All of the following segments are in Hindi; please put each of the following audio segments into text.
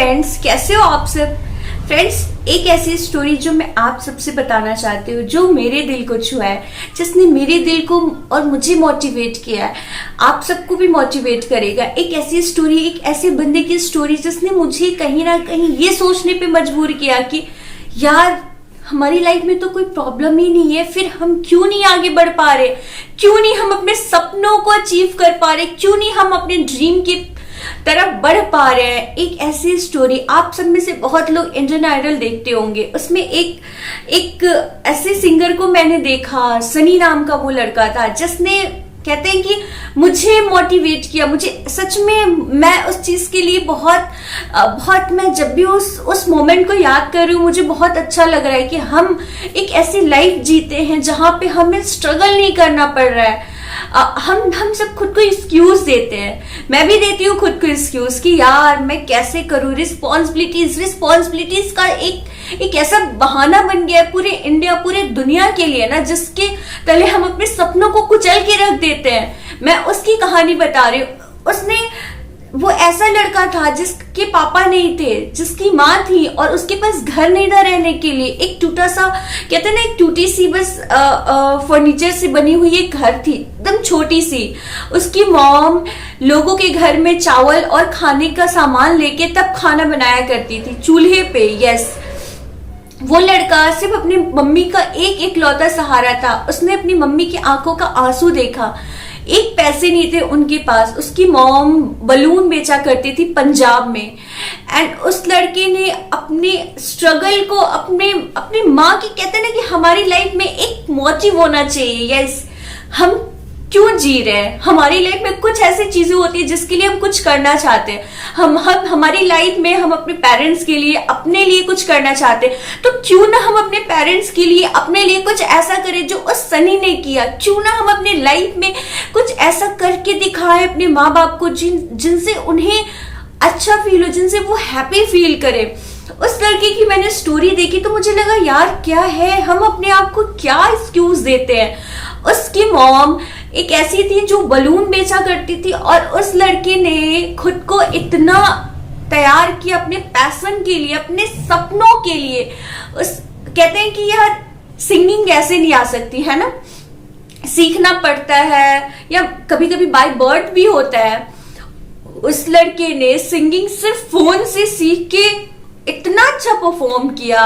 फ्रेंड्स, कैसे हो आप सब। फ्रेंड्स, एक ऐसी स्टोरी जो मैं आप सबसे बताना चाहती हूँ, जो मेरे दिल को छुआ है, जिसने मेरे दिल को और मुझे मोटिवेट किया है, आप सबको भी मोटिवेट करेगा। एक ऐसी स्टोरी, एक ऐसे बंदे की स्टोरी जिसने मुझे कहीं ना कहीं ये सोचने पे मजबूर किया कि यार हमारी लाइफ में तो कोई प्रॉब्लम ही नहीं है, फिर हम क्यों नहीं आगे बढ़ पा रहे, क्यों नहीं हम अपने सपनों को अचीव कर पा रहे, क्यों नहीं हम अपने ड्रीम की तरफ बढ़ पा रहे हैं। एक ऐसी स्टोरी, आप सब में से बहुत लोग इंडियन आइडल देखते होंगे, उसमें एक ऐसे सिंगर को मैंने देखा, सनी नाम का वो लड़का था, जिसने कहते हैं कि मुझे मोटिवेट किया। मुझे सच में, मैं उस चीज के लिए बहुत मैं जब भी उस मोमेंट को याद कर रही हूँ, मुझे बहुत अच्छा लग रहा है कि हम एक ऐसी लाइफ जीते हैं जहां पे हमें स्ट्रगल नहीं करना पड़ रहा है। हम सब खुद को एक्सक्यूज देते हैं, मैं भी देती हूँ खुद को एक्सक्यूज कि यार मैं कैसे करूँ। रिस्पॉन्सिबिलिटीज का एक ऐसा बहाना बन गया है पूरे इंडिया, पूरे दुनिया के लिए ना, जिसके तले हम अपने सपनों को कुचल के रख देते हैं। मैं उसकी कहानी बता रही हूँ। वो ऐसा लड़का था जिसके पापा नहीं थे, जिसकी माँ थी और उसके पास घर नहीं था रहने के लिए। एक टूटा सा, कहते हैं ना, एक टूटी सी बस फर्नीचर से बनी हुई एक घर थी, एकदम छोटी सी। उसकी मॉम लोगों के घर में चावल और खाने का सामान लेके तब खाना बनाया करती थी, चूल्हे पे। यस, वो लड़का सिर्फ अपनी मम्मी का एक इकलौता सहारा था। उसने अपनी मम्मी की आंखों का आंसू देखा। एक पैसे नहीं थे उनके पास। उसकी मॉम बलून बेचा करती थी पंजाब में। एंड उस लड़के ने अपने स्ट्रगल को अपनी माँ की, कहते हैं ना कि हमारी लाइफ में एक मोटिव होना चाहिए। यस, हम क्यों जी रहे हैं, हमारी लाइफ में कुछ ऐसी चीजें होती है जिसके लिए हम कुछ करना चाहते हैं। हम हमारी लाइफ में हम अपने पेरेंट्स के लिए, अपने लिए कुछ करना चाहते हैं, तो क्यों ना हम अपने पेरेंट्स के लिए, अपने लिए कुछ ऐसा करें जो उस सनी ने किया। क्यों ना हम अपने लाइफ में कुछ ऐसा करके दिखाएं अपने माँ बाप को जिनसे उन्हें अच्छा फील हो, जिनसे वो हैप्पी फील करे। उस लड़के की मैंने स्टोरी देखी तो मुझे लगा यार क्या है, हम अपने आप को क्या एक्सक्यूज देते हैं। उसकी मॉम एक ऐसी थी जो बलून बेचा करती थी, और उस लड़के ने खुद को इतना तैयार किया अपने पैशन के लिए, अपने सपनों के लिए। कहते हैं कि यार सिंगिंग ऐसे नहीं आ सकती है ना, सीखना पड़ता है, या कभी कभी बाय बर्थ भी होता है। उस लड़के ने सिंगिंग सिर्फ फोन से सीख के इतना अच्छा परफॉर्म किया।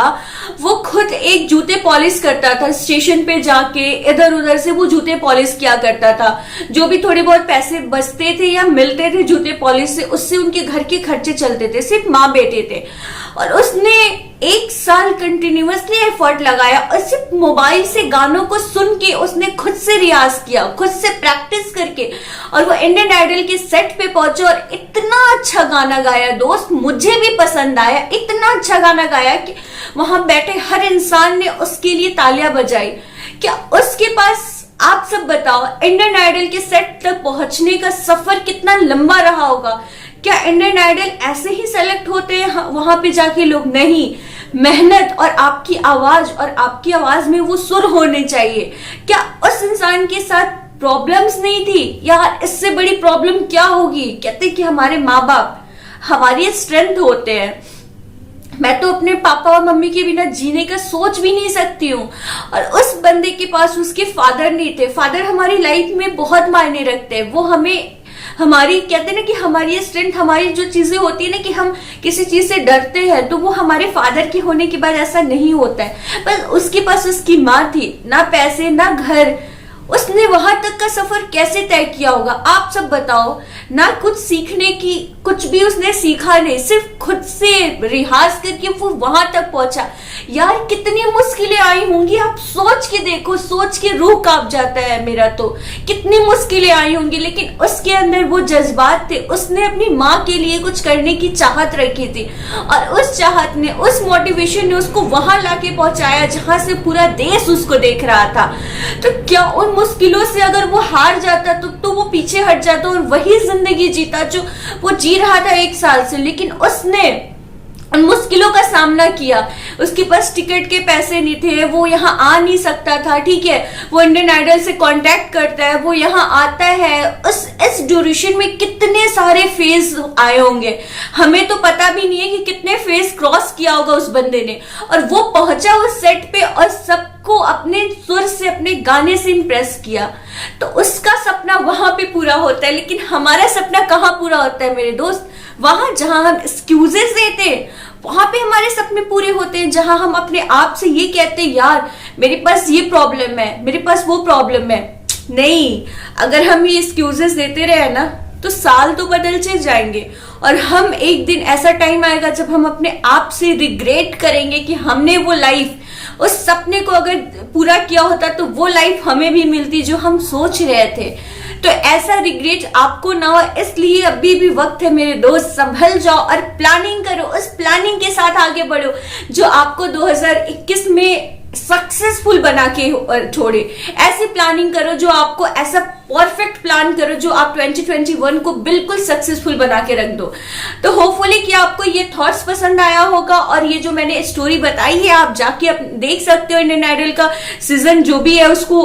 वो खुद एक जूते पॉलिश करता था, स्टेशन पे जाके इधर उधर से वो जूते पॉलिश किया करता था। जो भी थोड़े बहुत पैसे बचते थे या मिलते थे जूते पॉलिश से, उससे उनके घर के खर्चे चलते थे। सिर्फ माँ बेटे थे, और उसने 1 साल कंटिन्यूअसली एफर्ट लगाया, और सिर्फ मोबाइल से गानों को सुन के उसने खुद से रियाज किया, खुद से प्रैक्टिस करके, और वो इंडियन आइडल के सेट पे पहुंचा और इतना अच्छा गाना गाया दोस्त, मुझे भी पसंद आया। इतना अच्छा गाना गाया कि वहां बैठे हर इंसान ने उसके लिए तालियां बजाई। क्या उसके पास, आप सब बताओ, इंडियन आइडल के सेट तक पहुंचने का सफर कितना लंबा रहा होगा। क्या इंडियन आइडल ऐसे ही सेलेक्ट होते हैं वहां पे जाके लोग? नहीं, मेहनत और आपकी आवाज में वो सुर होने चाहिए। क्या उस इंसान के साथ प्रॉब्लम्स नहीं थी? यार इससे बड़ी प्रॉब्लम क्या होगी। कहते कि हमारे माँ बाप हमारी स्ट्रेंथ होते हैं। मैं तो अपने पापा और मम्मी के बिना जीने का सोच भी नहीं सकती हूँ, और उस बंदे के पास उसके फादर नहीं थे। फादर हमारी लाइफ में बहुत मायने रखते हैं। वो हमें, हमारी, कहते हैं ना कि हमारी स्ट्रेंथ, हमारी जो चीजें होती है ना कि हम किसी चीज से डरते हैं, तो वो हमारे फादर के होने के बाद ऐसा नहीं होता है। पर उसके पास उसकी माँ थी, ना पैसे ना घर। उसने वहां तक का सफर कैसे तय किया होगा, आप सब बताओ। ना कुछ सीखने की, कुछ भी उसने सीखा नहीं, सिर्फ खुद से रियाज करके वो वहां तक पहुंचा। यार कितनी मुश्किलें आई होंगी, आप सोच के देखो, सोच के रूह कांप जाता है मेरा तो। कितनी मुश्किलें आई होंगी, लेकिन उसके अंदर वो जज्बात थे। उसने अपनी माँ के लिए कुछ करने की चाहत रखी थी, और उस चाहत ने, उस मोटिवेशन ने उसको वहां लाके पहुंचाया जहां से पूरा देश उसको देख रहा था। तो क्या उन मुश्किलों से अगर वो हार जाता तो वो पीछे हट जाता और वही जिंदगी जीता जो वो जी रहा था 1 साल से। लेकिन उसने उन मुश्किलों का सामना किया। उसके पास टिकट के पैसे नहीं थे, वो यहाँ आ नहीं सकता था, ठीक है। वो इंडियन आइडल से कांटेक्ट करता है, वो यहाँ आता है। इस ड्यूरेशन में कितने सारे फेज आए होंगे, हमें तो पता भी नहीं है कि फेस क्रॉस किया होगा उस बंदे ने, और वो पहुंचा उस सेट पे और सबको अपने सुर से, अपने गाने से इंप्रेस किया, तो उसका सपना वहां पे पूरा होता है। लेकिन हमारा सपना कहाँ पूरा होता है मेरे दोस्त? वहां जहां हम एक्सक्यूजेस देते हैं, वहां पे हमारे सपने पूरे होते हैं। जहां हम अपने आप से ये कहते हैं, यार मेरे पास ये प्रॉब्लम है, मेरे पास वो प्रॉब्लम है। नहीं, अगर हम ये एक्सक्यूजेस देते रहे ना, तो साल तो बदलते जाएंगे, और हम एक दिन ऐसा टाइम आएगा जब हम अपने आप से रिग्रेट करेंगे कि हमने वो लाइफ, उस सपने को अगर पूरा किया होता तो वो लाइफ हमें भी मिलती जो हम सोच रहे थे। तो ऐसा रिग्रेट आपको ना हो, इसलिए अभी भी वक्त है मेरे दोस्त, संभल जाओ और प्लानिंग करो। उस प्लानिंग के साथ आगे बढ़ो जो आपको 2021 में सक्सेसफुल बना के छोड़े। ऐसी प्लानिंग करो जो आपको, ऐसा परफेक्ट प्लान करो जो आप 2021 को बिल्कुल सक्सेसफुल बना के रख दो। तो होपफुली कि आपको ये थॉट्स पसंद आया होगा, और ये जो मैंने स्टोरी बताई है आप जाके देख सकते हो। इंडियन आइडल का सीजन जो भी है उसको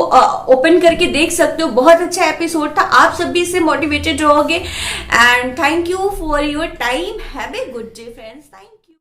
ओपन करके देख सकते हो। बहुत अच्छा एपिसोड था, आप सब भी इससे मोटिवेटेड रहोगे। And thank you for your time. Have a good day friends. Thank you.